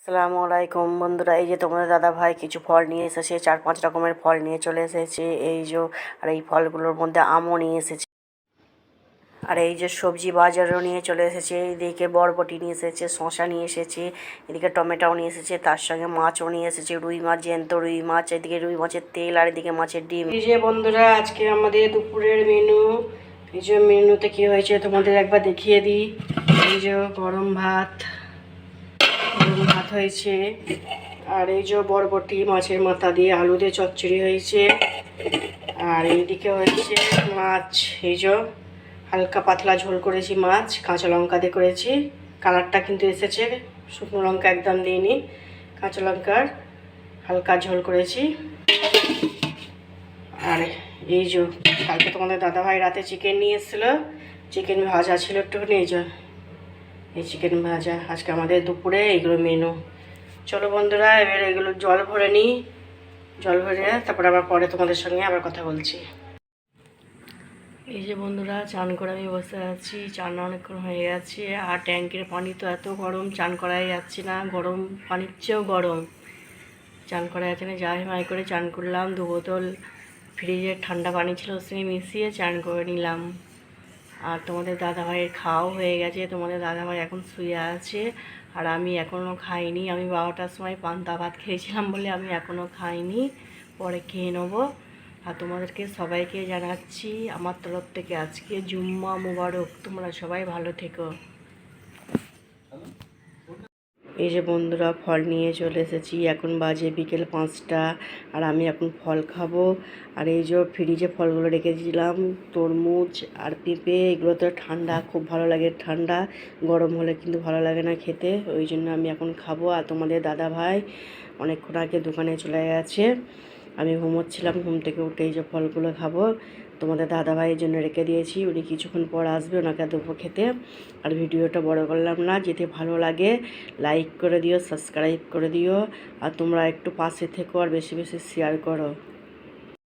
আসসালামু আলাইকুম বন্ধুরা, এই যে তোমাদের দাদা ভাই কিছু ফল নিয়ে এসেছে, 4-5 রকমের ফল নিয়ে চলে এসেছে। এই যে আর এই ফলগুলোর মধ্যে আমও নিয়ে এসেছে, আর এই যে সবজি বাজারও নিয়ে চলে এসেছে। এদিকে বরবটি নিয়ে এসেছে, শসা নিয়ে এসেছে, এদিকে টমেটোও নিয়ে এসেছে, তার সঙ্গে মাছও নিয়ে এসেছে, রুই মাছ, জ্যান্ত রুই মাছ, এদিকে রুই মাছের তেল, আর এদিকে মাছের ডিম। এই যে বন্ধুরা, আজকে আমাদের দুপুরের মেনু। এই যে মেনুতে কি হয়েছে তোমাদের একবার দেখিয়ে দিই। এই যে গরম ভাত হয়েছে, আর এই যে বরবটি মাছের মাথা দিয়ে আলু দিয়ে চচ্চড়ি হয়েছে, আর এইদিকে হচ্ছে মাছ। এই যে হালকা পাতলা ঝোল করেছি, মাছ কাঁচা লঙ্কা দিয়ে করেছি। কালারটা কিন্তু এসেছে, শুকনো লঙ্কা একদম দিইনি, কাঁচা লঙ্কার হালকা ঝোল করেছি। আর এই যে কালকে তোমাদের দাদাভাই রাতে চিকেন নিয়ে এসেছিলো, চিকেন ভাজা ছিল একটুখানি। এই চিকেন ভাজা আজকে আমাদের দুপুরে এইগুলো মেনু। চলো বন্ধুরা, এবার এগুলো জল ভরে নিই, জল ভরে তারপর আবার পরে তোমাদের সঙ্গে আবার কথা বলছি। এই যে বন্ধুরা, চান করে আমি বসে আছি। চান অনেকক্ষণ হয়ে গেছে, আর ট্যাঙ্কের পানি তো এত গরম, চান করাই যাচ্ছে না, গরম পানির চেয়েও গরম, চান করা যাচ্ছে না। যাই মাই করে চান করলাম, 2 বোতল ফ্রিজের ঠান্ডা পানি ছিল, ওর সঙ্গে মিশিয়ে চান করে নিলাম। আর তোমাদের দাদাভাইয়ের খাওয়াও হয়ে গেছে, তোমাদের দাদাভাই এখন শুয়ে আছে, আর আমি এখনও খাইনি। আমি 12টার সময় পান্তা ভাত খেয়েছিলাম বলে আমি এখনও খাইনি, পরে খেয়ে নেবো। আর তোমাদেরকে সবাইকে জানাচ্ছি আমার তরফ থেকে আজকে জুম্মা মোবারক, তোমরা সবাই ভালো থেকো। এই যে বন্ধুরা, ফল নিয়ে চলে এসেছি, এখন বাজে বিকেল 5টা, আর আমি এখন ফল খাবো। আর এই যে ফ্রিজে ফলগুলো রেখেছিলাম, তরমুজ আর পেঁপে, এগুলো তো ঠান্ডা, খুব ভালো লাগে ঠান্ডা, গরম হলে কিন্তু ভালো লাগে না খেতে, ওই জন্য আমি এখন খাবো। আর তোমাদের দাদা ভাই অনেকক্ষণ আগে দোকানে চলে গেছে, আমি ঘুমোচ্ছিলাম, ঘুম থেকে উঠে এই যে ফলগুলো খাবো। তোমাদের দাদাভাইয়ের জন্য রেখে দিয়েছি, উনি কিছুক্ষণ পর আসবে, ওনাকে দেবো খেতে। আর ভিডিওটা বড় করলাম না, যেতে ভালো লাগে লাইক করে দিও, সাবস্ক্রাইব করে দিও, আর তোমরা একটু পাশে থেকো, আর বেশি বেশি শেয়ার করো।